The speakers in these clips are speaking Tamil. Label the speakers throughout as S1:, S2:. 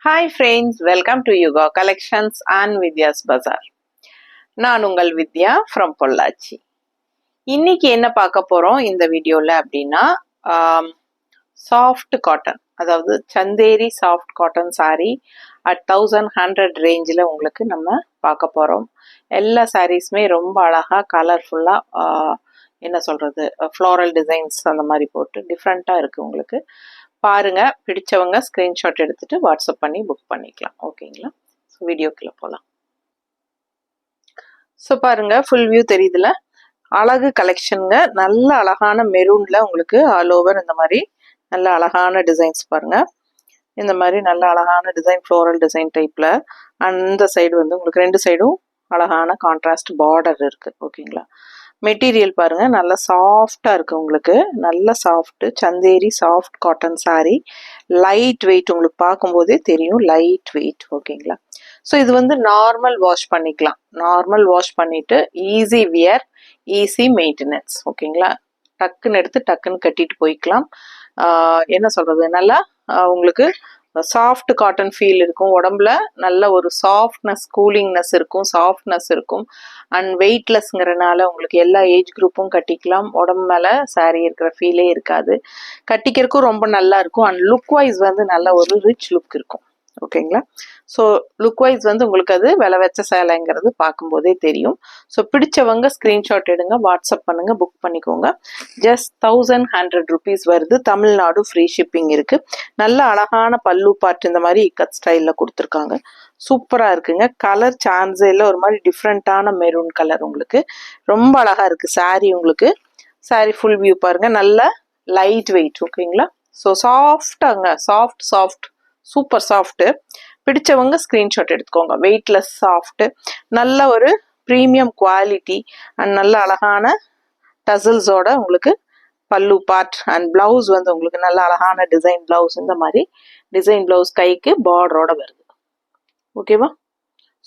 S1: Hi friends, welcome to Yoga Collections and Vidya's Bazaar. நான் உங்கள் வித்யா from பொள்ளாச்சி. இன்னைக்கு என்ன பார்க்க போறோம் இந்த வீடியோல அப்படின்னா சாஃப்ட் காட்டன், அதாவது Chanderi soft cotton sari at 1100 ரேஞ்சில் உங்களுக்கு நம்ம பார்க்க போறோம். எல்லா சாரீஸுமே ரொம்ப அழகா கலர்ஃபுல்லா என்ன சொல்றது ஃப்ளோரல் டிசைன்ஸ் அந்த மாதிரி போட்டு டிஃப்ரெண்ட்டாக இருக்கு உங்களுக்கு. பாருங்க, பிடிச்சவங்க ஸ்க்ரீன்ஷாட் எடுத்துட்டு வாட்ஸ்அப் பண்ணி புக் பண்ணிக்கலாம். ஓகேங்களா? ஸோ வீடியோக்குள்ள போகலாம். ஸோ பாருங்க, ஃபுல் வியூ தெரியுதுல, அழகு கலெக்ஷனுங்க. நல்ல அழகான மெரூன்ல உங்களுக்கு ஆல் ஓவர் இந்த மாதிரி நல்ல அழகான டிசைன்ஸ் பாருங்க. இந்த மாதிரி நல்ல அழகான டிசைன், ஃப்ளோரல் டிசைன் டைப்ல. அந்த சைடு வந்து உங்களுக்கு ரெண்டு சைடும் அழகான கான்ட்ராஸ்ட் பார்டர் இருக்கு. ஓகேங்களா? மெட்டீரியல் பாருங்க, நல்லா சாஃப்டா இருக்கு உங்களுக்கு. நல்ல soft Chanderi soft cotton sari. Light wait, உங்களுக்கு பார்க்கும்போதே தெரியும் லைட் வெயிட். ஓகேங்களா? ஸோ இது வந்து நார்மல் வாஷ் பண்ணிக்கலாம். நார்மல் வாஷ் பண்ணிட்டு ஈஸி வியர், ஈஸி மெயின்டெனன்ஸ். ஓகேங்களா? டக்குன்னு எடுத்து டக்குன்னு கட்டிட்டு போய்க்கலாம். என்ன சொல்றது, நல்லா உங்களுக்கு சாஃப்ட் காட்டன் ஃபீல் இருக்கும். உடம்புல நல்ல ஒரு சாஃப்ட்னஸ், கூலிங்னஸ் இருக்கும், சாஃப்ட்னஸ் இருக்கும். அண்ட் வெயிட்லெஸ்ங்கிறனால உங்களுக்கு எல்லா ஏஜ் குரூப்பும் கட்டிக்கலாம். உடம்பு மேலே சாரீ இருக்கிற ஃபீலே இருக்காது. கட்டிக்கிறதுக்கும் ரொம்ப நல்லா இருக்கும். அண்ட் லுக் வைஸ் வந்து நல்ல ஒரு ரிச் லுக் இருக்கும். ஓகேங்களா? ஸோ லுக் வைஸ் வந்து உங்களுக்கு அது விலை வச்ச சேலைங்கிறது பார்க்கும்போதே தெரியும். ஸோ பிடிச்சவங்க ஸ்க்ரீன்ஷாட் எடுங்க, வாட்ஸ்அப் பண்ணுங்க, புக் பண்ணிக்கோங்க. ஜஸ்ட் 1100 rupees வருது. தமிழ்நாடு ஃப்ரீ ஷிப்பிங் இருக்கு. நல்ல அழகான பல்லு பார்ட் இந்த மாதிரி இக்கட் ஸ்டைலில் கொடுத்துருக்காங்க. சூப்பராக இருக்குங்க. கலர் சான்ஸே இல்லை, ஒரு மாதிரி டிஃப்ரெண்ட்டான மெரூன் கலர். உங்களுக்கு ரொம்ப அழகாக இருக்குது சாரீ. உங்களுக்கு சாரீ ஃபுல் வியூ பாருங்க, நல்ல லைட் வெயிட். ஓகேங்களா? ஸோ சாஃப்டாங்க, சாஃப்ட் சூப்பர் சாஃப்ட். பிடிச்சவங்க ஸ்க்ரீன்ஷாட் எடுத்துக்கோங்க. வெயிட்லெஸ் சாஃப்ட், நல்ல ஒரு ப்ரீமியம் குவாலிட்டி அண்ட் நல்ல அழகான டசல்ஸோட உங்களுக்கு பல்லு பார்ட் அண்ட் பிளவுஸ் வந்து உங்களுக்கு நல்ல அழகான டிசைன் பிளவுஸ். இந்த மாதிரி டிசைன் பிளவுஸ் கைக்கு பார்டரோட வருது. ஓகேவா?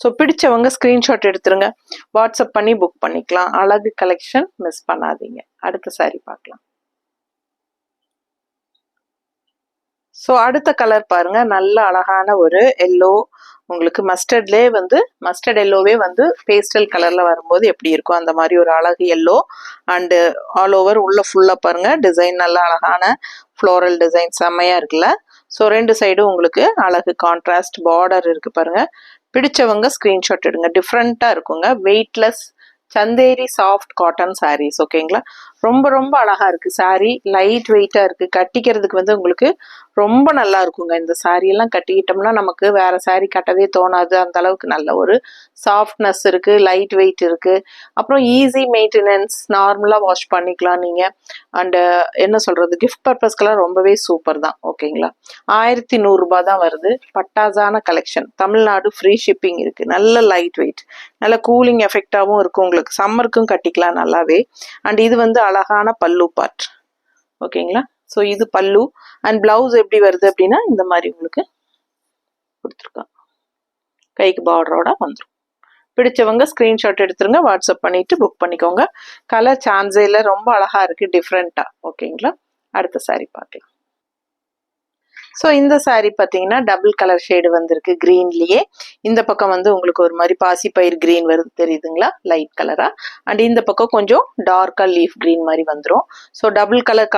S1: ஸோ பிடிச்சவங்க ஸ்க்ரீன்ஷாட் எடுத்துருங்க, வாட்ஸ்அப் பண்ணி புக் பண்ணிக்கலாம். அழகு கலெக்ஷன் மிஸ் பண்ணாதீங்க. அடுத்த சாரி பார்க்கலாம். ஸோ அடுத்த கலர் பாருங்க, நல்ல அழகான ஒரு எல்லோ. உங்களுக்கு மஸ்டர்ட்லே வந்து மஸ்டர்ட் எல்லோவே வந்து பேஸ்டல் கலர்ல வரும்போது எப்படி இருக்கும் அந்த மாதிரி ஒரு அழகு எல்லோ. அண்டு ஆல் ஓவர் உள்ள ஃபுல்லா பாருங்க டிசைன், நல்ல அழகான ஃப்ளோரல் டிசைன் செம்மையா இருக்குல்ல. ஸோ ரெண்டு சைடும் உங்களுக்கு அழகு கான்ட்ராஸ்ட் பார்டர் இருக்கு பாருங்க. பிடிச்சவங்க ஸ்க்ரீன்ஷாட் எடுங்க. டிஃப்ரெண்ட்டாக இருக்குங்க. Weightless Chanderi soft cotton saris. ஓகேங்களா? ரொம்ப ரொம்ப அழகா இருக்கு சாரீ. லைட் வெயிட்டா இருக்கு. கட்டிக்கிறதுக்கு வந்து உங்களுக்கு ரொம்ப நல்லா இருக்குங்க. இந்த சாரீ எல்லாம் கட்டிக்கிட்டோம்னா நமக்கு வேற சாரீ கட்டவே தோணாது. அந்த அளவுக்கு நல்ல ஒரு சாஃப்ட்னஸ் இருக்கு, லைட் வெயிட் இருக்கு. அப்புறம் ஈஸி மெயின்டெனன்ஸ், நார்மலா வாஷ் பண்ணிக்கலாம் நீங்க. அண்டு என்ன சொல்றது, கிஃப்ட் பர்பஸ்க்கெல்லாம் ரொம்பவே சூப்பர் தான். ஓகேங்களா? 1100 ரூபாய் தான் வருது. பட்டாசான கலெக்ஷன். தமிழ்நாடு ஃப்ரீ ஷிப்பிங் இருக்கு. நல்ல லைட் வெயிட், நல்ல கூலிங் எஃபெக்டாகவும் இருக்கும். உங்களுக்கு சம்மருக்கும் கட்டிக்கலாம் நல்லாவே. அண்ட் இது வந்து அழகான பல்லு பார்ட். ஓகேங்களா? ஸோ இது பல்லு. அண்ட் பிளவுஸ் எப்படி வருது அப்படின்னா இந்த மாதிரி உங்களுக்கு கொடுத்துருக்காங்க. கைக்கு பார்டரோட வந்துடும். பிடிச்சவங்க ஸ்க்ரீன்ஷாட் எடுத்துருங்க, வாட்ஸ்அப் பண்ணிட்டு புக் பண்ணிக்கோங்க. கலர் சான்ஸே இல்லை, ரொம்ப அழகா இருக்கு, டிஃப்ரெண்டா. ஓகேங்களா? அடுத்த சாரி பார்க்கலாம். ஸோ இந்த சாரீ பார்த்தீங்கன்னா டபுள் கலர் ஷேடு வந்திருக்கு க்ரீன்லேயே. இந்த பக்கம் வந்து உங்களுக்கு ஒரு மாதிரி பாசிப்பயிர் க்ரீன் வருது, தெரியுதுங்களா, லைட் கலராக. அண்ட் இந்த பக்கம் கொஞ்சம் டார்க்காக லீஃப் க்ரீன் மாதிரி வந்துடும். ஸோ டபுள் கலர்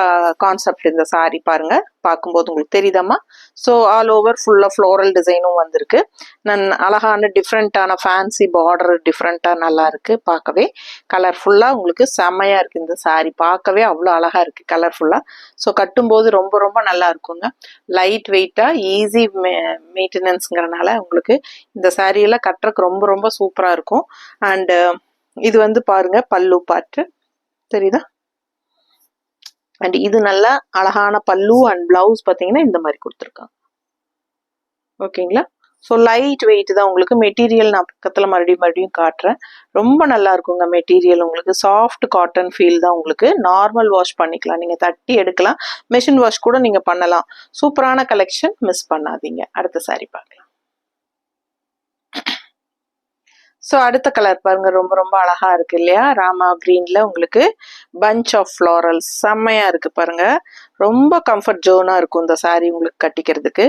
S1: கான்செப்ட் இந்த சாரீ பாருங்க, பார்க்கும்போது உங்களுக்கு தெரியுதாம்மா. ஸோ ஆல் ஓவர் ஃபுல்லாக ஃப்ளோரல் டிசைனும் வந்திருக்கு. அழகான டிஃப்ரெண்ட்டான ஃபேன்சி பார்டர், டிஃப்ரெண்ட்டாக நல்லா இருக்கு பார்க்கவே. கலர்ஃபுல்லாக உங்களுக்கு செம்மையாக இருக்குது இந்த சாரீ. பார்க்கவே அவ்வளோ அழகாக இருக்குது கலர்ஃபுல்லாக. ஸோ கட்டும்போது ரொம்ப ரொம்ப நல்லா இருக்குங்க. லைட் வெயிட்டா, ஈஸி மெயின்டெனன்ஸ்ங்கிறனால உங்களுக்கு இந்த சாரியெல்லாம் கட்டுறதுக்கு ரொம்ப ரொம்ப சூப்பராக இருக்கும். அண்டு இது வந்து பாருங்க பல்லு பார்ட்டு, தெரியுதா? அண்ட் இது நல்ல அழகான பல்லு அண்ட் பிளவுஸ் பார்த்தீங்கன்னா இந்த மாதிரி கொடுத்துருக்காங்க. ஓகேங்களா? ஸோ லைட் வெயிட் தான் உங்களுக்கு. மெட்டீரியல் நான் பக்கத்தில் மறுபடியும் காட்டுறேன். ரொம்ப நல்லா இருக்குங்க மெட்டீரியல். உங்களுக்கு சாஃப்ட் காட்டன் ஃபீல் தான். உங்களுக்கு நார்மல் வாஷ் பண்ணிக்கலாம், நீங்கள் தட்டி எடுக்கலாம். மெஷின் வாஷ் கூட நீங்கள் பண்ணலாம். சூப்பரான கலெக்ஷன், மிஸ் பண்ணாதீங்க. அடுத்த சாரி பார்க்கலாம். ஸோ அடுத்த கலர் பாருங்க, ரொம்ப ரொம்ப அழகா இருக்கு இல்லையா? ராமா கிரீன்ல உங்களுக்கு பஞ்ச் ஆஃப் ஃப்ளாரல்ஸ் செம்மையா இருக்கு பாருங்க. ரொம்ப கம்ஃபர்ட் ஜோனா இருக்கும் இந்த சாரீ உங்களுக்கு கட்டிக்கிறதுக்கு.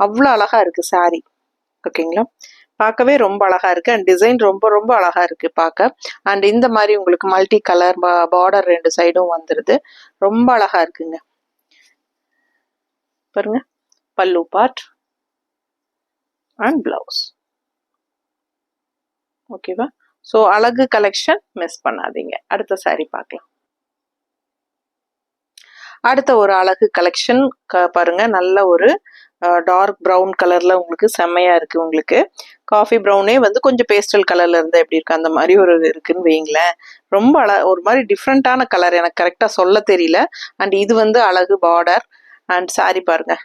S1: அவ்வளோ அழகா இருக்கு சாரீ. ஓகேங்களா? பார்க்கவே ரொம்ப அழகா இருக்கு அண்ட் டிசைன் ரொம்ப ரொம்ப அழகா இருக்கு பார்க்க. அண்ட் இந்த மாதிரி உங்களுக்கு மல்டி கலர் பார்டர் 2 சைடும் வந்துருது. ரொம்ப அழகா இருக்குங்க பாருங்க. பல்லு பார்ட் அண்ட் பிளவுஸ். ஓகேவா? ஸோ அழகு கலெக்ஷன் மிஸ் பண்ணாதீங்க. அடுத்த சாரி பார்க்கலாம். அடுத்த ஒரு அழகு கலெக்ஷன் பாருங்க, நல்ல ஒரு டார்க் ப்ரௌன் கலர்ல உங்களுக்கு செம்மையா இருக்கு. உங்களுக்கு காஃபி ப்ரௌனே வந்து கொஞ்சம் பேஸ்டல் கலர்ல இருந்தா எப்படி இருக்கு அந்த மாதிரி ஒரு இருக்குன்னு வைங்களேன். ரொம்ப ஒரு மாதிரி டிஃப்ரெண்டான கலர், எனக்கு கரெக்டா சொல்ல தெரியல. அண்ட் இது வந்து அழகு பார்டர் அண்ட் சாரி பாருங்க,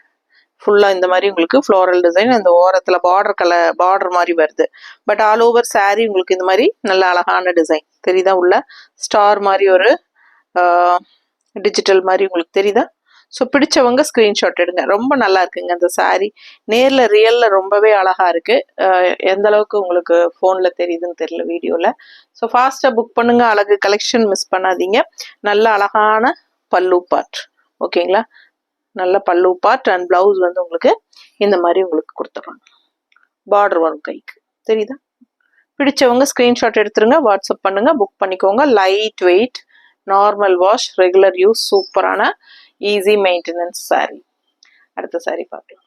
S1: ஃபுல்லா இந்த மாதிரி உங்களுக்கு ஃப்ளோரல் டிசைன், அந்த ஓரத்துல பார்டர் மாதிரி வருது. பட் ஆல் ஓவர் சாரி உங்களுக்கு இந்த மாதிரி நல்ல அழகான டிசைன் தெரியுதா? உள்ள ஸ்டார் மாதிரி ஒரு டிஜிட்டல் மாதிரி உங்களுக்கு தெரியுதா? ஸோ பிடிச்சவங்க ஸ்க்ரீன்ஷாட் எடுங்க. ரொம்ப நல்லா இருக்குங்க அந்த சாரீ. நேரில் ரியலில் ரொம்பவே அழகா இருக்கு. எந்த அளவுக்கு உங்களுக்கு ஃபோனில் தெரியுதுன்னு தெரியல வீடியோவில். ஸோ ஃபாஸ்ட்டாக புக் பண்ணுங்க. அழகு கலெக்ஷன் மிஸ் பண்ணாதீங்க. நல்ல அழகான பல்லு பார்ட். ஓகேங்களா? நல்ல பல்லு பார்ட் அண்ட் பிளவுஸ் வந்து உங்களுக்கு இந்த மாதிரி உங்களுக்கு கொடுத்துட்றாங்க. பார்டர் வரும் கைக்கு தெரியுதா? பிடிச்சவங்க ஸ்க்ரீன்ஷாட் எடுத்துருங்க, வாட்ஸ்அப் பண்ணுங்க, புக் பண்ணிக்கோங்க. Light weight, normal wash, regular use, சூப்பரான ஈஸி மெயின்டெனன்ஸ் சாரி. அடுத்த சாரி பார்க்கலாம்.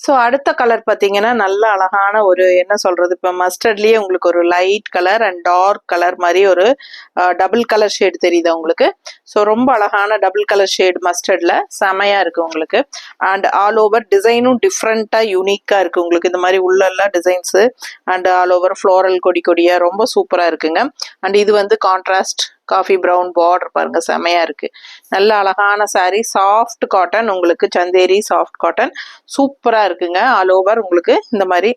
S1: ஸோ அடுத்த கலர் பார்த்தீங்கன்னா நல்ல அழகான ஒரு என்ன சொல்றது, இப்போ மஸ்டர்ட்லேயே உங்களுக்கு ஒரு light colour and dark colour மாதிரி ஒரு டபுள் கலர் ஷேட் தெரியுதா உங்களுக்கு? ஸோ ரொம்ப அழகான டபுள் கலர் ஷேட் மஸ்டர்ட்ல செமையா இருக்கு உங்களுக்கு. அண்ட் ஆல் ஓவர் டிசைனும் டிஃப்ரெண்டா யூனிக்கா இருக்கு உங்களுக்கு. இந்த மாதிரி உள்ளெல்லாம் designs and all over floral கொடி கொடியா ரொம்ப சூப்பரா இருக்குங்க. அண்ட் இது வந்து கான்ட்ராஸ்ட் காஃபி ப்ரௌன் பார்டர் பாருங்க, செமையா இருக்கு. நல்ல அழகான சாரி, சாஃப்ட் காட்டன் உங்களுக்கு, சந்தேரி சாஃப்ட் காட்டன் சூப்பரா இருக்குங்க. ஆல் ஓவர் உங்களுக்கு இந்த மாதிரி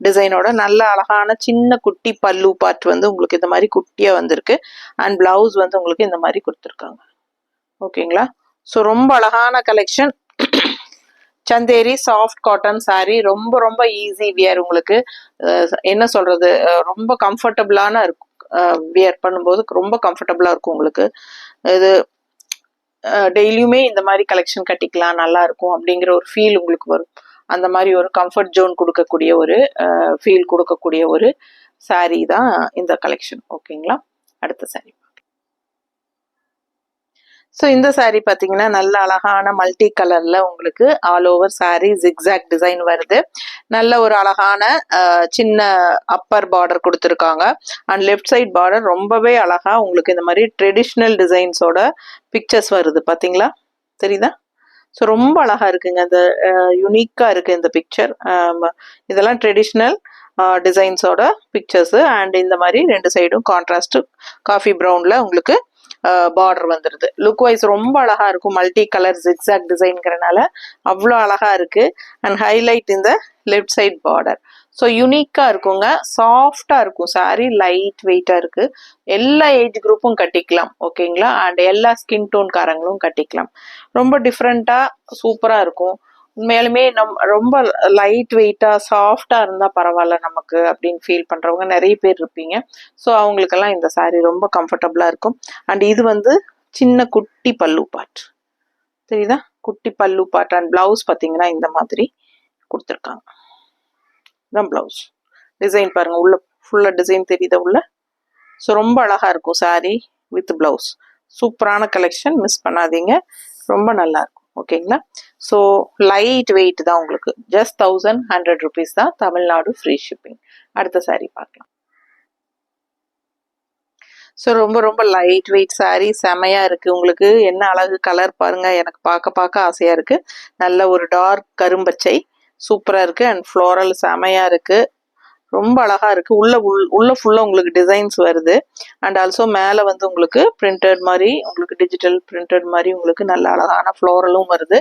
S1: டிசைனோட நல்ல அழகான சின்ன குட்டி பல்லு பார்ட் வந்து உங்களுக்கு இந்த மாதிரி குட்டியா வந்திருக்கு. அண்ட் பிளவுஸ் வந்து உங்களுக்கு இந்த மாதிரி கொடுத்துருக்காங்க. ஓகேங்களா? ஸோ ரொம்ப அழகான collection. Chanderi soft cotton sorry, ரொம்ப ரொம்ப ஈஸி வியர் உங்களுக்கு. என்ன சொல்றது, ரொம்ப கம்ஃபர்டபுளான இருக்கும். வியர் பண்ணும்போது ரொம்ப கம்ஃபர்டபுளா இருக்கும் உங்களுக்கு. இது டெய்லியுமே இந்த மாதிரி கலெக்ஷன் கட்டிக்கலாம், நல்லா இருக்கும் அப்படிங்கிற ஒரு ஃபீல் உங்களுக்கு வரும். அந்த மாதிரி ஒரு கம்ஃபர்ட் ஜோன் கொடுக்கக்கூடிய ஒரு ஃபீல் கொடுக்கக்கூடிய ஒரு சாரீ தான் இந்த கலெக்ஷன். ஓகேங்களா? அடுத்த சாரீ. ஸோ இந்த சாரீ பார்த்தீங்கன்னா நல்ல அழகான மல்டி கலர்ல உங்களுக்கு all over sari zigzag design வருது. நல்ல ஒரு அழகான சின்ன அப்பர் பார்டர் கொடுத்துருக்காங்க. அண்ட் லெஃப்ட் சைட் பார்டர் ரொம்பவே அழகா உங்களுக்கு இந்த மாதிரி ட்ரெடிஷ்னல் டிசைன்ஸோட பிக்சர்ஸ் வருது. பார்த்தீங்களா? தெரியுதா? ஸோ ரொம்ப அழகா இருக்குங்க. அந்த யூனிக்கா இருக்கு இந்த பிக்சர். இதெல்லாம் ட்ரெடிஷ்னல் டிசைன்ஸோட பிக்சர்ஸ். அண்ட் இந்த மாதிரி 2 சைடும் கான்ட்ராஸ்ட் காஃபி ப்ரௌன்ல உங்களுக்கு பார்டர் வந்துருது. லுக் வைஸ் ரொம்ப அழகா இருக்கும். மல்டி கலர் ஜிக்ஸாக் டிசைன்ங்கிறனால அவ்வளோ அழகா இருக்கு. அண்ட் ஹைலைட் இந்த லெஃப்ட் சைட் பார்டர். ஸோ யூனிக்கா இருக்குங்க, சாஃப்டா இருக்கும் சாரி, லைட் வெயிட்டா இருக்கு. எல்லா ஏஜ் குரூப்பும் கட்டிக்கலாம். ஓகேங்களா? அண்ட் எல்லா ஸ்கின் டோன் காரங்களும் கட்டிக்கலாம். ரொம்ப டிஃப்ரெண்டா சூப்பரா இருக்கும். உண்மையாலுமே ரொம்ப லைட் வெயிட்டா சாஃப்டா இருந்தா பரவாயில்ல நமக்கு அப்படின்னு ஃபீல் பண்றவங்க நிறைய பேர் இருப்பீங்க. ஸோ அவங்களுக்கெல்லாம் இந்த சாரீ ரொம்ப கம்ஃபர்டபுளா இருக்கும். அண்ட் இது வந்து சின்ன குட்டி பல்லு பார்ட் தெரியுதா? குட்டி பல்லு பார்ட். அண்ட் பிளவுஸ் பார்த்தீங்கன்னா இந்த மாதிரி கொடுத்துருக்காங்க. இதான் பிளவுஸ் டிசைன் பாருங்க, உள்ள ஃபுல்லா டிசைன் தெரியுதா உள்ள? ஸோ ரொம்ப அழகா இருக்கும் சாரீ வித் பிளவுஸ். சூப்பரான கலெக்ஷன், மிஸ் பண்ணாதீங்க. ரொம்ப நல்லா இருக்கும். ஓகேங்களா? ஸோ லைட் வெயிட் தான் உங்களுக்கு. ஜஸ்ட் 1100 rupees தான், தமிழ்நாடு ஃப்ரீ ஷிப்பிங். அடுத்த சாரீ பார்க்கலாம். ஸோ ரொம்ப ரொம்ப லைட் வெயிட் சாரீ, செமையா இருக்கு உங்களுக்கு. என்ன அழகு கலர் பாருங்க, எனக்கு பார்க்க ஆசையா இருக்கு. நல்ல ஒரு டார்க் கரும்பச்சை சூப்பரா இருக்கு. அண்ட் ஃப்ளோரல் செமையா இருக்கு, ரொம்ப அழகா இருக்கு. உள்ள ஃபுல்லா உங்களுக்கு டிசைன்ஸ் வருது. அண்ட் ஆல்சோ மேல வந்து உங்களுக்கு பிரிண்டட் மாதிரி, உங்களுக்கு டிஜிட்டல் பிரிண்டட் மாதிரி உங்களுக்கு நல்ல அழகான ஃப்ளோரலும் வருது.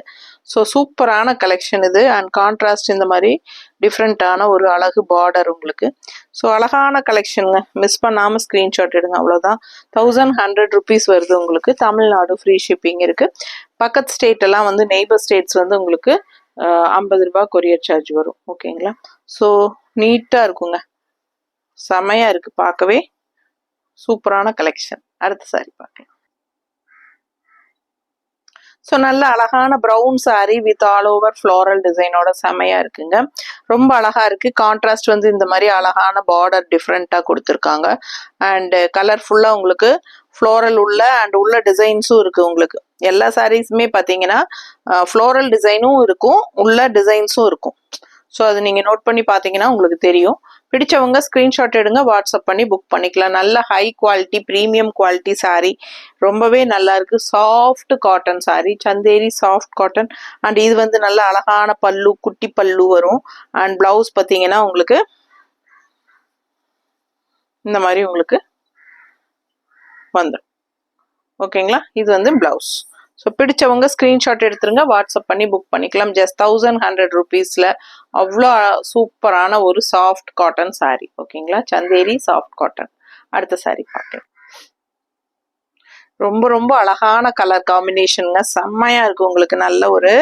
S1: ஸோ சூப்பரான கலெக்ஷன் இது. அண்ட் கான்ட்ராஸ்ட் இந்த மாதிரி டிஃப்ரெண்டான ஒரு அழகு பார்டர் உங்களுக்கு. ஸோ அழகான கலெக்ஷனுங்க, மிஸ் பண்ணாம ஸ்கிரீன்ஷாட் எடுங்க. அவ்வளோதான். 1100 rupees வருது உங்களுக்கு. தமிழ்நாடு ஃப்ரீ ஷிப்பிங் இருக்கு. பக்கத்து ஸ்டேட் எல்லாம் வந்து நெய்பர் ஸ்டேட்ஸ் வந்து உங்களுக்கு 50 ரூபாய் கொரியர் சார்ஜ் வரும். ஓகேங்களா? ஸோ நீட்டா இருக்குங்க. செமையா இருக்கு, பார்க்கவே சூப்பரான கலெக்ஷன். அடுத்த சாரி பார்க்கலாம். ஸோ நல்ல அழகான brown sari with all over floral டிசைனோட செமையா இருக்குங்க. ரொம்ப அழகா இருக்கு. கான்ட்ராஸ்ட் வந்து இந்த மாதிரி அழகான பார்டர் டிஃப்ரெண்டா கொடுத்துருக்காங்க. அண்ட் கலர்ஃபுல்லா உங்களுக்கு ஃப்ளோரல் உள்ள அண்ட் உள்ள டிசைன்ஸும் இருக்கு. உங்களுக்கு எல்லா சாரீஸுமே பார்த்தீங்கன்னா ஃப்ளோரல் டிசைனும் இருக்கும், உள்ள டிசைன்ஸும் இருக்கும். ஸோ அது நீங்கள் நோட் பண்ணி பார்த்தீங்கன்னா உங்களுக்கு தெரியும். பிடிச்சவங்க ஸ்க்ரீன்ஷாட் எடுங்க, வாட்ஸ்அப் பண்ணி புக் பண்ணிக்கலாம். நல்ல high quality premium quality sari, ரொம்பவே நல்லா இருக்கு. Soft cotton sari, Chanderi soft cotton. And இது வந்து நல்ல அழகான பல்லு, குட்டி பல்லு வரும். அண்ட் பிளவுஸ் பார்த்தீங்கன்னா உங்களுக்கு இந்த மாதிரி உங்களுக்கு வந்துடும். ஓகேங்களா, இது வந்து பிளவுஸ். ஸோ பிடிச்சவங்க ஸ்க்ரீன்ஷாட் எடுத்துருங்க, வாட்ஸ்அப் பண்ணி புக் பண்ணிக்கலாம். ஜஸ்ட் 1100 rupeesல அவ்வளோ சூப்பரான ஒரு சாஃப்ட் காட்டன் சாரீ. ஓகேங்களா, சந்தேரி சாஃப்ட் காட்டன். அடுத்த சாரீ பார்க்கலாம். ரொம்ப ரொம்ப அழகான கலர் காம்பினேஷனுங்க, செம்மையா இருக்கு. உங்களுக்கு நல்ல ஒரு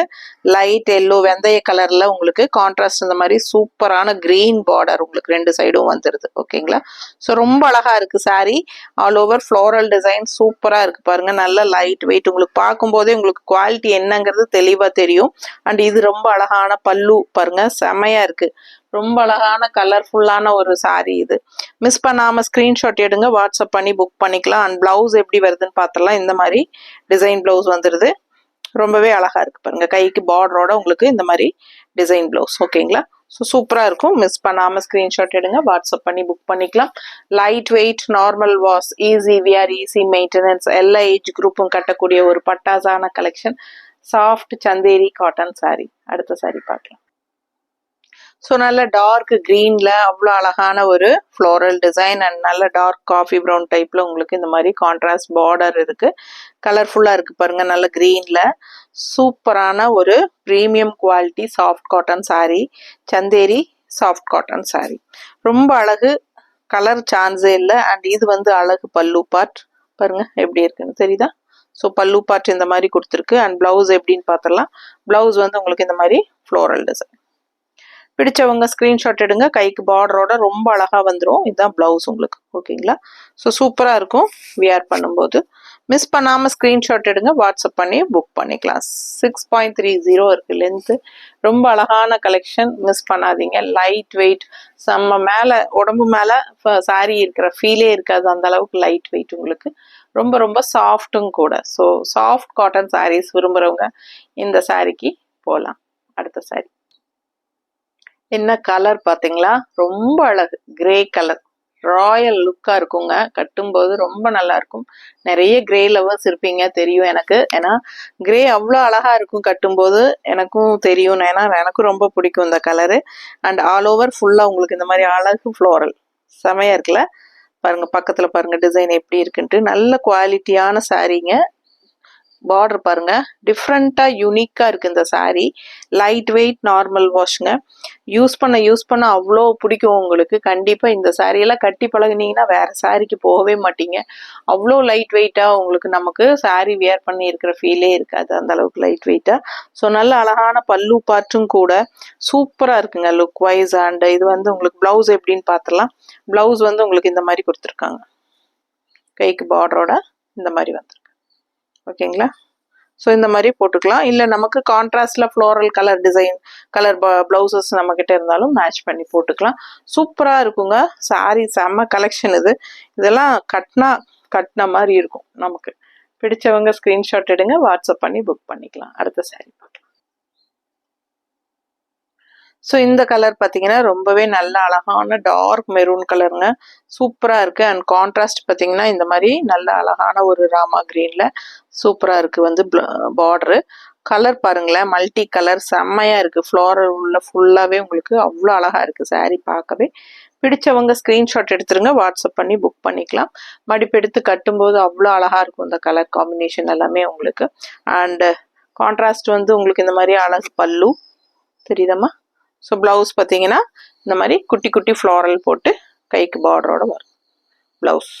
S1: லைட் எல்லோ வெந்தய கலர்ல உங்களுக்கு கான்ட்ராஸ்ட் இந்த மாதிரி சூப்பரான கிரீன் பார்டர் உங்களுக்கு ரெண்டு சைடும் வந்துருது. ஓகேங்களா, ஸோ ரொம்ப அழகா இருக்கு sari. All over floral design சூப்பரா இருக்கு பாருங்க. நல்ல லைட் வெயிட், உங்களுக்கு பார்க்கும் போதே உங்களுக்கு குவாலிட்டி என்னங்கிறது தெளிவா தெரியும். அண்ட் இது ரொம்ப அழகான பல்லு பாருங்க, செம்மையா இருக்கு. ரொம்ப அழகான கலர்ஃபுல்லான ஒரு சாரீ இது. மிஸ் பண்ணாம ஸ்கிரீன்ஷாட் எடுங்க, வாட்ஸ்அப் பண்ணி புக் பண்ணிக்கலாம். அண்ட் பிளவுஸ் எப்படி வருதுன்னு பார்த்தலாம். இந்த மாதிரி டிசைன் பிளவுஸ் வந்துருது. ரொம்பவே அழகா இருக்கு பாருங்க. கைக்கு பார்டரோட உங்களுக்கு இந்த மாதிரி டிசைன் பிளவுஸ். ஓகேங்களா, ஸோ சூப்பரா இருக்கும். மிஸ் பண்ணாம ஸ்கிரீன்ஷாட் எடுங்க, வாட்ஸ்அப் பண்ணி புக் பண்ணிக்கலாம். Light weight, normal wash, easy wear, easy maintenance, எல்லா ஏஜ் குரூப்பும் கட்டக்கூடிய ஒரு பட்டாசான collection. Soft Chanderi cotton sari. அடுத்த சாரீ பார்க்கலாம். ஸோ நல்ல டார்க் க்ரீனில் அவ்வளோ அழகான ஒரு ஃப்ளோரல் டிசைன் அண்ட் நல்ல டார்க் காஃபி ப்ரௌன் டைப்பில் உங்களுக்கு இந்த மாதிரி கான்ட்ராஸ்ட் பார்டர் இருக்குது. கலர்ஃபுல்லாக இருக்குது பாருங்கள். நல்ல க்ரீனில் சூப்பரான ஒரு premium quality soft cotton sari, Chanderi soft cotton sari. ரொம்ப அழகு, கலர் சான்ஸே இல்லை. அண்ட் இது வந்து அழகு பல்லு பார்ட் பாருங்கள் எப்படி இருக்குன்னு தெரியுதா. ஸோ பல்லு பார்ட் இந்த மாதிரி கொடுத்துருக்கு. அண்ட் ப்ளவுஸ் எப்படின்னு பார்த்துடலாம். ப்ளவுஸ் வந்து உங்களுக்கு இந்த மாதிரி ஃப்ளோரல் டிசைன். பிடிச்சவங்க ஸ்க்ரீன்ஷாட் எடுங்க, கைக்கு பார்டரோட ரொம்ப அழகா வந்துடும். இதுதான் பிளவுஸ் உங்களுக்கு. ஓகேங்களா, ஸோ சூப்பராக இருக்கும் வியர் பண்ணும்போது. மிஸ் பண்ணாமல் ஸ்க்ரீன்ஷாட் எடுங்க, வாட்ஸ்அப் பண்ணி புக் பண்ணிக்கலாம். 6.30 இருக்கு லென்த்து. ரொம்ப அழகான கலெக்ஷன், மிஸ் பண்ணாதீங்க. லைட் வெயிட், செம்ம மேலே உடம்பு மேலே சாரீ இருக்கிற ஃபீலே இருக்காது, அந்த அளவுக்கு லைட் வெயிட் உங்களுக்கு. ரொம்ப ரொம்ப சாஃப்ட்டும் கூட. ஸோ சாஃப்ட் காட்டன் சாரீஸ் விரும்புகிறவங்க இந்த சாரீக்கு போகலாம். அடுத்த சாரீ என்ன கலர் பார்த்தீங்களா, ரொம்ப அழகு. கிரே கலர், ராயல் லுக்காக இருக்குங்க. கட்டும்போது ரொம்ப நல்லா இருக்கும். நிறைய கிரே லவர்ஸ் இருப்பீங்க தெரியும் எனக்கு. ஏன்னா கிரே அவ்வளோ அழகாக இருக்கும் கட்டும்போது, எனக்கும் தெரியும். ஏன்னா எனக்கும் ரொம்ப பிடிக்கும் இந்த கலரு. அண்ட் ஆல் ஓவர் ஃபுல்லாக உங்களுக்கு இந்த மாதிரி அழகு ஃப்ளோரல் செமையாக இருக்குல்ல பாருங்க. பக்கத்தில் பாருங்க டிசைன் எப்படி இருக்குன்ட்டு. நல்ல குவாலிட்டியான சாரீங்க. பார்டர் பாருங்க, டிஃப்ரெண்டா யூனிக்கா இருக்கு இந்த சாரீ. லைட் வெயிட், நார்மல் வாஷ்ங்க. யூஸ் பண்ண அவ்வளோ பிடிக்கும் உங்களுக்கு. கண்டிப்பா இந்த சாரியெல்லாம் கட்டி பழகுனீங்கன்னா வேற சாரிக்கு போகவே மாட்டீங்க. அவ்வளோ லைட் வெயிட்டா உங்களுக்கு நமக்கு சாரீ வியர் பண்ணி இருக்கிற ஃபீலே இருக்காது, அந்த அளவுக்கு லைட் வெயிட்டா. ஸோ நல்ல அழகான பல்லு பாட்டும் கூட சூப்பரா இருக்குங்க லுக் வைஸ். அண்ட் இது வந்து உங்களுக்கு பிளவுஸ் எப்படின்னு பார்த்துலாம். பிளவுஸ் வந்து உங்களுக்கு இந்த மாதிரி கொடுத்துருக்காங்க, கைக்கு பார்டரோட இந்த மாதிரி வந்துருக்கு. ஓகேங்களா, ஸோ இந்த மாதிரி போட்டுக்கலாம். இல்லை நமக்கு கான்ட்ராஸ்டில் floral colour design colour blouses நம்மக்கிட்ட இருந்தாலும் மேட்ச் பண்ணி போட்டுக்கலாம். சூப்பராக இருக்குங்க சாரீ. செம்ம கலெக்ஷன் இது. இதெல்லாம் கட்டின மாதிரி இருக்கும் நமக்கு. பிடிச்சவங்க ஸ்க்ரீன்ஷாட் எடுங்க, வாட்ஸ்அப் பண்ணி புக் பண்ணிக்கலாம். அடுத்த சாரீ பார்க்கலாம். ஸோ இந்த கலர் பார்த்தீங்கன்னா ரொம்பவே நல்ல அழகான டார்க் மெரூன் கலருங்க. சூப்பராக இருக்குது. அண்ட் கான்ட்ராஸ்ட் பார்த்தீங்கன்னா இந்த மாதிரி நல்ல அழகான ஒரு ராமா க்ரீனில் சூப்பராக இருக்குது வந்து பார்டரு. கலர் பாருங்களேன், மல்டி கலர் செம்மையாக இருக்குது. ஃப்ளோரல் உள்ள ஃபுல்லாகவே உங்களுக்கு அவ்வளோ அழகாக இருக்குது சாரீ பார்க்கவே. பிடிச்சவங்க ஸ்க்ரீன்ஷாட் எடுத்துருங்க, வாட்ஸ்அப் பண்ணி புக் பண்ணிக்கலாம். மடிப்பு எடுத்து கட்டும்போது அவ்வளோ அழகாக இருக்கும் இந்த கலர் காம்பினேஷன் எல்லாமே உங்களுக்கு. அண்டு கான்ட்ராஸ்ட் வந்து உங்களுக்கு இந்த மாதிரி அழகு பல்லு தெரியுதம்மா. ஸோ ப்ளவுஸ் பார்த்தீங்கன்னா இந்த மாதிரி குட்டி குட்டி ஃப்ளோரல் போட்டு கைக்கு பார்டரோட வரும் ப்ளவுஸ்.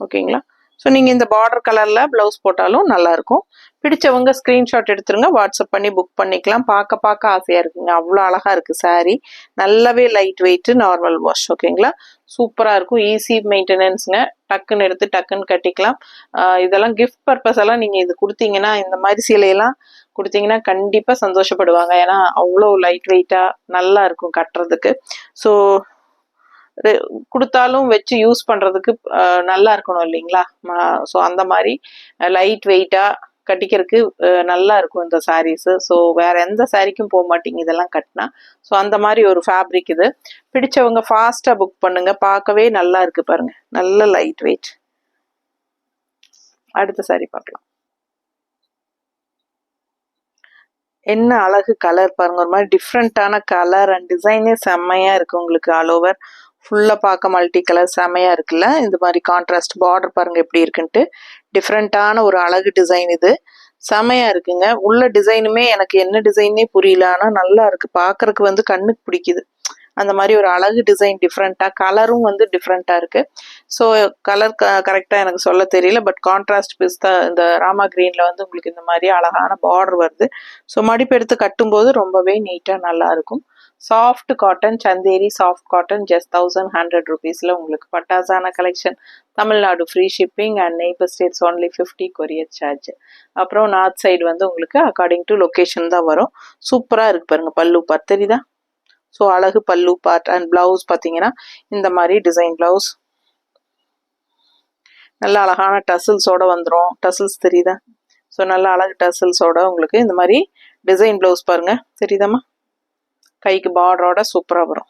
S1: ஓகேங்களா, ஸோ நீங்கள் இந்த பார்டர் கலரில் ப்ளவுஸ் போட்டாலும் நல்லாயிருக்கும். பிடிச்சவங்க ஸ்க்ரீன்ஷாட் எடுத்துருங்க, வாட்ஸ்அப் பண்ணி புக் பண்ணிக்கலாம். பார்க்க ஆசையாக இருக்குங்க, அவ்வளோ அழகாக இருக்குது சாரீ. நல்லாவே லைட் வெயிட்டு, நார்மல் வாஷ். ஓகேங்களா, சூப்பராக இருக்கும், ஈஸி மெயின்டெனன்ஸுங்க. டக்குன்னு எடுத்து டக்குன்னு கட்டிக்கலாம். இதெல்லாம் கிஃப்ட் பர்பஸ் எல்லாம் நீங்கள் இது கொடுத்தீங்கன்னா, இந்த மாதிரி சீலையெல்லாம் கொடுத்தீங்கன்னா கண்டிப்பாக சந்தோஷப்படுவாங்க. ஏன்னா அவ்வளோ லைட் வெயிட்டாக நல்லா இருக்கும் கட்டுறதுக்கு. ஸோ கொடுத்தாலும் வச்சு யூஸ் பண்ணுறதுக்கு நல்லா இருக்கணும் இல்லைங்களா. ஸோ அந்த மாதிரி லைட் வெயிட்டாக கட்டிக்கிறதுக்கு நல்லா இருக்கும் இந்த சாரீஸு. ஸோ வேற எந்த சாரீக்கும் போக மாட்டீங்க இதெல்லாம் கட்டினா. ஸோ அந்த மாதிரி ஒரு ஃபேப்ரிக் இது. பிடிச்சவங்க ஃபாஸ்ட்டாக புக் பண்ணுங்க, பார்க்கவே நல்லா இருக்கு பாருங்க, நல்ல லைட் வெயிட். அடுத்த சாரீ பார்க்கலாம். என்ன அழகு கலர் பாருங்க, ஒரு மாதிரி டிஃப்ரெண்ட்டான கலர் அண்ட் டிசைனே செம்மையா இருக்கு. உங்களுக்கு ஆல் ஓவர் ஃபுல்லா பார்க்க மல்டி கலர் செம்மையா இருக்குல்ல. இந்த மாதிரி கான்ட்ராஸ்ட் பார்டர் பாருங்க எப்படி இருக்குன்ட்டு. டிஃப்ரெண்ட்டான ஒரு அழகு டிசைன் இது, செம்மையா இருக்குங்க. உள்ள டிசைனுமே எனக்கு என்ன டிசைனே புரியல, ஆனா நல்லா இருக்கு பார்க்கறதுக்கு, வந்து கண்ணுக்கு பிடிக்குது. அந்த மாதிரி ஒரு அழகு டிசைன், டிஃப்ரெண்ட்டாக கலரும் வந்து டிஃப்ரெண்ட்டாக இருக்குது. ஸோ கலர் கரெக்டாக எனக்கு சொல்ல தெரியல, பட் கான்ட்ராஸ்ட் பிஸ்தா இந்த ராமா கிரீனில் வந்து உங்களுக்கு இந்த மாதிரி அழகான பார்டர் வருது. ஸோ மடிப்பு எடுத்து கட்டும்போது ரொம்பவே நீட்டாக நல்லா இருக்கும். Soft cotton, Chanderi soft cotton, just 1100 rupeesல உங்களுக்கு பட்டாசான collection. Tamil Nadu free shipping and neighbour states only 50 courier charge. அப்புறம் நார்த் சைடு வந்து உங்களுக்கு அக்கார்டிங் டு லொக்கேஷன் தான் வரும். சூப்பராக இருக்கு பாருங்க, பல்லு பார்ட் தெரியுதா. ஸோ அழகு பல்லு பார்ட் அண்ட் பிளவுஸ் பார்த்தீங்கன்னா இந்த மாதிரி டிசைன் பிளவுஸ், நல்ல அழகான டசில்ஸோட வந்துடும். டசில்ஸ் தெரியுதா. ஸோ நல்ல அழகு டசில்ஸோட உங்களுக்கு இந்த மாதிரி டிசைன் பிளவுஸ் பாருங்க, தெரியுதாம்மா. கைக்கு பார்டரோட சூப்பராக வரும்.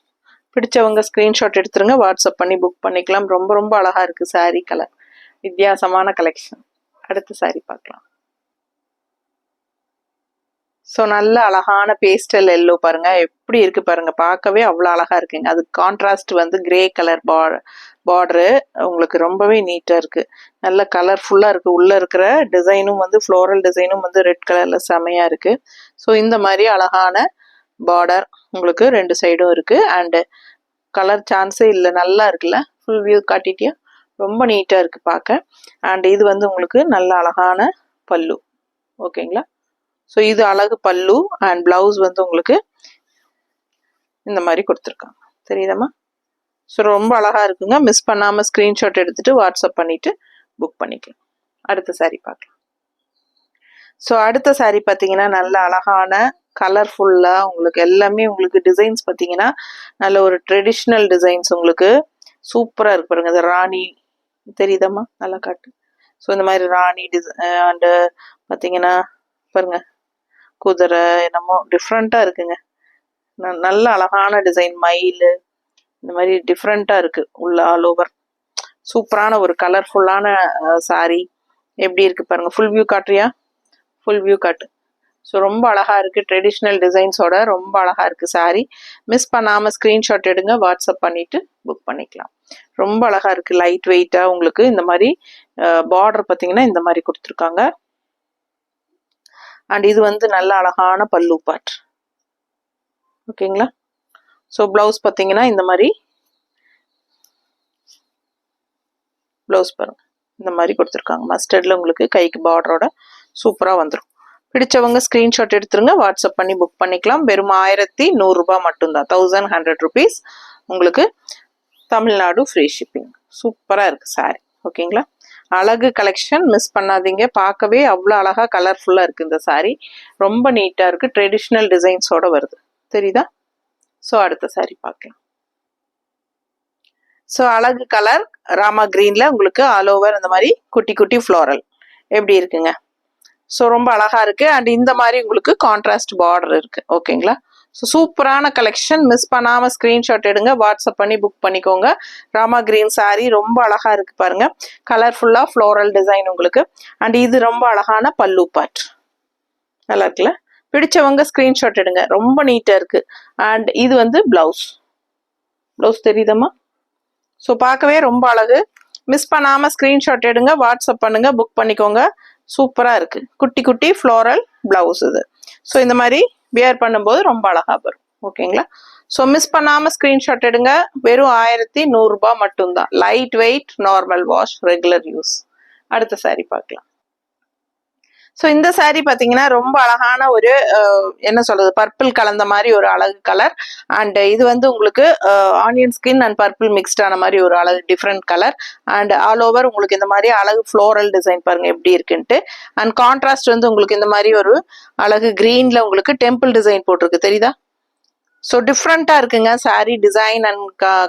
S1: பிடிச்சவங்க ஸ்க்ரீன்ஷாட் எடுத்துருங்க, வாட்ஸ்அப் பண்ணி புக் பண்ணிக்கலாம். ரொம்ப ரொம்ப அழகா இருக்கு சாரீ கலர், வித்தியாசமான கலெக்ஷன். அடுத்த சாரீ பார்க்கலாம். ஸோ நல்ல அழகான பேஸ்டல் எல்லோ பாருங்க எப்படி இருக்கு பாருங்க, பார்க்கவே அவ்வளோ அழகா இருக்குங்க. அது கான்ட்ராஸ்ட் வந்து கிரே கலர் பார்டரு உங்களுக்கு ரொம்பவே நீட்டா இருக்கு, நல்ல கலர்ஃபுல்லா இருக்கு. உள்ள இருக்கிற டிசைனும் வந்து ஃப்ளோரல் டிசைனும் வந்து ரெட் கலர்ல செமையா இருக்கு. ஸோ இந்த மாதிரி அழகான பார்டர் உங்களுக்கு ரெண்டு சைடும் இருக்கு. அண்டு கலர் சான்ஸே இல்லை, நல்லா இருக்குல்ல. ஃபுல் வியூ காட்டிட்டியா, ரொம்ப நீட்டா இருக்கு பார்க்க. அண்ட் இது வந்து உங்களுக்கு நல்ல அழகான பல்லு. ஓகேங்களா. ஸோ இது அழகு பல்லு அண்ட் பிளவுஸ் வந்து உங்களுக்கு இந்த மாதிரி கொடுத்துருக்காங்க, தெரியுதாம்மா. ஸோ ரொம்ப அழகா இருக்குங்க. மிஸ் பண்ணாம ஸ்கிரீன்ஷாட் எடுத்துட்டு வாட்ஸ்அப் பண்ணிட்டு புக் பண்ணிக்கலாம். அடுத்த சாரீ பார்க்கலாம். ஸோ அடுத்த சாரீ பார்த்தீங்கன்னா நல்ல அழகான கலர்ஃபுல்லா உங்களுக்கு எல்லாமே உங்களுக்கு டிசைன்ஸ் பார்த்தீங்கன்னா நல்ல ஒரு ட்ரெடிஷ்னல் டிசைன்ஸ் உங்களுக்கு சூப்பராக இருக்கு பாருங்க. இந்த ராணி தெரியுதாம்மா, நல்லா காட்டு. ஸோ இந்த மாதிரி ராணி அண்டு பார்த்தீங்கன்னா பாருங்க குதிரை என்னமோ டிஃப்ரெண்ட்டாக இருக்குங்க. நல்ல அழகான டிசைன், மயில் இந்த மாதிரி டிஃப்ரெண்ட்டாக இருக்கு உள்ள ஆல் ஓவர். சூப்பரான ஒரு கலர்ஃபுல்லான சாரீ எப்படி இருக்கு பாருங்க. ஃபுல் வியூ காட்டுறியா, ஃபுல் வியூ காட்டு. ஸோ ரொம்ப அழகா இருக்கு, ட்ரெடிஷ்னல் டிசைன்ஸோட ரொம்ப அழகா இருக்கு சாரீ. மிஸ் பண்ணாம ஸ்கிரீன்ஷாட் எடுங்க, வாட்ஸ்அப் பண்ணிட்டு புக் பண்ணிக்கலாம். ரொம்ப அழகா இருக்கு, லைட் வெயிட்டா உங்களுக்கு இந்த மாதிரி பார்டர் பார்த்தீங்கன்னா இந்த மாதிரி கொடுத்துருக்காங்க. அண்ட் இது வந்து நல்ல அழகான பல்லு பார்ட். ஓகேங்களா. ஸோ பிளவுஸ் பார்த்தீங்கன்னா இந்த மாதிரி பிளவுஸ் பாருங்க, இந்த மாதிரி கொடுத்துருக்காங்க. மஸ்டர்ட்ல உங்களுக்கு கைக்கு பார்டரோட சூப்பராக வந்துடும். பிடிச்சவங்க ஸ்க்ரீன்ஷாட் எடுத்துருங்க, வாட்ஸ்அப் பண்ணி புக் பண்ணிக்கலாம். வெறும் 1100 ரூபாய் மட்டும்தான், 1100 rupees உங்களுக்கு தமிழ்நாடு ஃப்ரீ ஷிப்பிங். சூப்பராக இருக்கு சாரி. ஓகேங்களா. அழகு கலெக்ஷன், மிஸ் பண்ணாதீங்க. பார்க்கவே அவ்வளோ அழகா கலர்ஃபுல்லாக இருக்கு இந்த சாரீ, ரொம்ப நீட்டாக இருக்கு, ட்ரெடிஷ்னல் டிசைன்ஸோட வருது, தெரியுதா. ஸோ அடுத்த சாரீ பார்க்கலாம். ஸோ அழகு கலர் ராமா கிரீன்ல உங்களுக்கு ஆல் ஓவர் இந்த மாதிரி குட்டி குட்டி ஃப்ளோரல் எப்படி இருக்குங்க. ஸோ ரொம்ப அழகா இருக்கு. அண்ட் இந்த மாதிரி உங்களுக்கு கான்ட்ராஸ்ட் பார்டர் இருக்கு. ஓகேங்களா. ஸோ சூப்பரான கலெக்ஷன், மிஸ் பண்ணாம ஸ்கிரீன்ஷாட் எடுங்க, வாட்ஸ்அப் பண்ணி புக் பண்ணிக்கோங்க. ராமா கிரீன் சாரீ ரொம்ப அழகா இருக்கு பாருங்க, கலர்ஃபுல்லா ஃப்ளோரல் டிசைன் உங்களுக்கு. அண்ட் இது ரொம்ப அழகான பல்லு பார்ட், நல்லா இருக்குல்ல. பிடிச்சவங்க ஸ்கிரீன்ஷாட் எடுங்க, ரொம்ப நீட்டா இருக்கு. அண்ட் இது வந்து பிளவுஸ், பிளவுஸ் தெரியுதம்மா. ஸோ பார்க்கவே ரொம்ப அழகு. மிஸ் பண்ணாம ஸ்கிரீன்ஷாட் எடுங்க, வாட்ஸ்அப் பண்ணுங்க, புக் பண்ணிக்கோங்க. சூப்பரா இருக்கு, குட்டி குட்டி ஃப்ளோரல் பிளவுஸ் இது. ஸோ இந்த மாதிரி வியர் பண்ணும்போது ரொம்ப அழகா வரும். ஓகேங்களா. ஸோ மிஸ் பண்ணாம ஸ்கிரீன்ஷாட் எடுங்க. வெறும் 1100 ரூபாய் மட்டும்தான். Light weight, normal wash, regular use. அடுத்த saree பார்க்கலாம். ஸோ இந்த saree பார்த்தீங்கன்னா ரொம்ப அழகான ஒரு என்ன சொல்றது பர்பிள் கலந்த மாதிரி ஒரு அழகு கலர். அண்ட் இது வந்து உங்களுக்கு ஆனியன் ஸ்கின் அண்ட் பர்பிள் மிக்ஸ்டான மாதிரி ஒரு அழகு different colour. And all over உங்களுக்கு இந்த மாதிரி அழகு ஃப்ளோரல் டிசைன் பாருங்க எப்படி இருக்குன்ட்டு. அண்ட் கான்ட்ராஸ்ட் வந்து உங்களுக்கு இந்த மாதிரி ஒரு அழகு கிரீன்ல உங்களுக்கு டெம்பிள் டிசைன் போட்டிருக்கு தெரியுதா. ஸோ டிஃப்ரெண்ட்டாக இருக்குங்க sari design and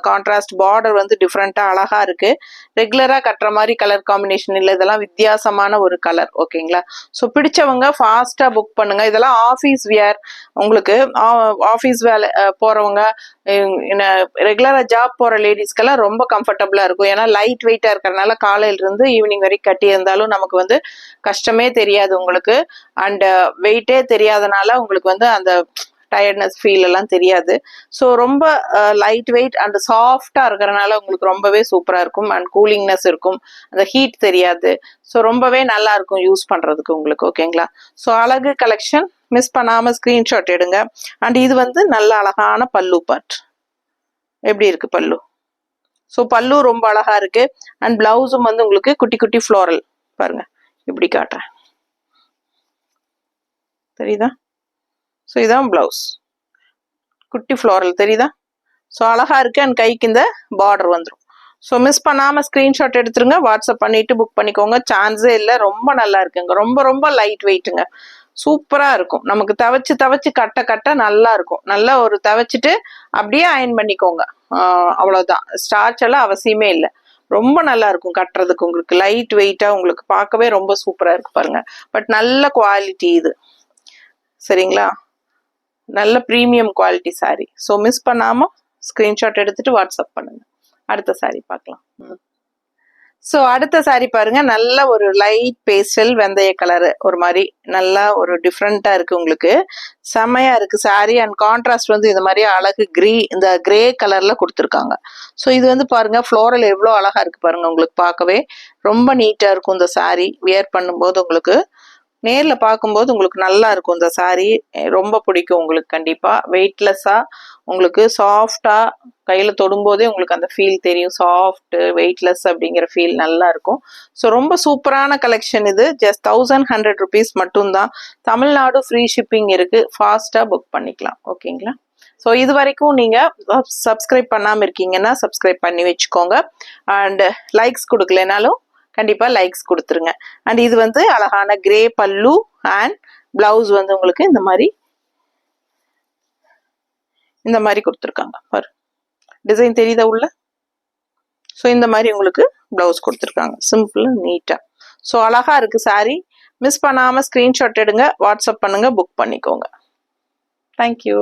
S1: contrast border வந்து டிஃப்ரெண்ட்டாக அழகாக இருக்குது. ரெகுலராக கட்டுற மாதிரி கலர் காம்பினேஷன் இல்லை, இதெல்லாம் வித்தியாசமான ஒரு கலர். ஓகேங்களா. ஸோ பிடிச்சவங்க ஃபாஸ்ட்டாக புக் பண்ணுங்கள். இதெல்லாம் ஆஃபீஸ் வியர், உங்களுக்கு ஆஃபீஸ் வேலை போகிறவங்க, ரெகுலராக ஜாப் போகிற லேடிஸ்க்கெல்லாம் ரொம்ப கம்ஃபர்டபுளாக இருக்கும். ஏன்னா லைட் வெயிட்டாக இருக்கிறனால காலையிலேருந்து ஈவினிங் வரைக்கும் கட்டியிருந்தாலும் நமக்கு வந்து கஷ்டமே தெரியாது உங்களுக்கு. அண்ட் வெயிட்டே தெரியாதனால உங்களுக்கு வந்து அந்த டயர்ட்னஸ் ஃபீல் எல்லாம் தெரியாது. ஸோ ரொம்ப லைட் வெயிட் அண்ட் சாஃப்டாக இருக்கிறனால உங்களுக்கு ரொம்பவே சூப்பராக இருக்கும். அண்ட் கூலிங்னஸ் இருக்கும், அந்த ஹீட் தெரியாது. ஸோ ரொம்பவே நல்லா இருக்கும் யூஸ் பண்ணுறதுக்கு உங்களுக்கு. ஓகேங்களா. ஸோ அழகு கலெக்ஷன் மிஸ் பண்ணாமல் ஸ்க்ரீன்ஷாட் எடுங்க. அண்ட் இது வந்து நல்ல அழகான பல்லு பார்ட். எப்படி இருக்கு பல்லு. ஸோ பல்லு ரொம்ப அழகா இருக்கு. அண்ட் பிளவுஸும் வந்து உங்களுக்கு குட்டி குட்டி ஃப்ளோரல் பாருங்க, இப்படி காட்டுறேன் தெரியுதா. ஸோ இதான் பிளவுஸ், குட்டி ஃப்ளோரல் தெரியுதா. ஸோ அழகா இருக்கு. அண்ட் கைக்கு இந்த பார்டர் வந்துடும். ஸோ மிஸ் பண்ணாமல் ஸ்க்ரீன்ஷாட் எடுத்துருங்க, வாட்ஸ்அப் பண்ணிட்டு புக் பண்ணிக்கோங்க. சான்ஸே இல்லை, ரொம்ப நல்லா இருக்குங்க. ரொம்ப ரொம்ப லைட் வெயிட்டுங்க, சூப்பராக இருக்கும். நமக்கு தவச்சு கட்ட கட்ட நல்லா இருக்கும். நல்லா ஒரு தவச்சிட்டு அப்படியே அயன் பண்ணிக்கோங்க, அவ்வளோதான். ஸ்டார்ச் எல்லாம் அவசியமே இல்லை. ரொம்ப நல்லா இருக்கும் கட்டுறதுக்கு. உங்களுக்கு லைட் வெயிட்டா உங்களுக்கு பார்க்கவே ரொம்ப சூப்பராக இருக்கு பாருங்க. பட் நல்ல குவாலிட்டி இது, சரிங்களா. நல்ல premium quality sari. So miss பண்ணாமல் ஸ்க்ரீன்ஷாட் எடுத்துட்டு வாட்ஸ்அப் பண்ணுங்க. அடுத்த சாரீ பார்க்கலாம். ஸோ அடுத்த சாரீ பாருங்க, நல்ல ஒரு லைட் பேஸ்டல் வெந்தய கலரு, ஒரு மாதிரி நல்லா ஒரு டிஃப்ரெண்ட்டாக இருக்குது உங்களுக்கு. செம்மையாக இருக்குது சாரீ. அண்ட் கான்ட்ராஸ்ட் வந்து இந்த மாதிரி அழகு இந்த கிரே கலரில் கொடுத்துருக்காங்க. ஸோ இது வந்து பாருங்க ஃப்ளோரல் எவ்வளோ அழகாக இருக்குது பாருங்க. உங்களுக்கு பார்க்கவே ரொம்ப நீட்டாக இருக்கும் இந்த சாரீ. வியர் பண்ணும்போது உங்களுக்கு நேரில் பார்க்கும்போது உங்களுக்கு நல்லா இருக்கும். இந்த சாரீ ரொம்ப பிடிக்கும் உங்களுக்கு. கண்டிப்பாக வெயிட்லெஸ்ஸாக உங்களுக்கு சாஃப்டாக கையில் தொடும்போதே உங்களுக்கு அந்த ஃபீல் தெரியும். சாஃப்ட் வெயிட்லெஸ் அப்படிங்கிற ஃபீல் நல்லா இருக்கும். ஸோ ரொம்ப சூப்பரான கலெக்ஷன் இது. ஜஸ்ட் 1100 rupees மட்டும்தான். தமிழ்நாடு ஃப்ரீ ஷிப்பிங் இருக்குது. ஃபாஸ்ட்டாக புக் பண்ணிக்கலாம். ஓகேங்களா. ஸோ இது வரைக்கும் நீங்கள் சப்ஸ்கிரைப் பண்ணாமல் இருக்கீங்கன்னா சப்ஸ்கிரைப் பண்ணி வச்சுக்கோங்க. அண்ட் லைக்ஸ் கொடுக்கலனாலும் கண்டிப்பா லைக்ஸ் கொடுத்துருங்க. அண்ட் இது வந்து அழகான கிரே பல்லு அண்ட் பிளவுஸ் வந்து உங்களுக்கு இந்த மாதிரி கொடுத்துருக்காங்க. பாரு டிசைன் தெரியுதா உள்ள. ஸோ இந்த மாதிரி உங்களுக்கு பிளவுஸ் கொடுத்துருக்காங்க, சிம்பிள் நீட்டா. ஸோ அழகா இருக்கு சாரீ. மிஸ் பண்ணாம ஸ்கிரீன்ஷாட் எடுங்க, வாட்ஸ்அப் பண்ணுங்க, புக் பண்ணிக்கோங்க. தேங்க்யூ.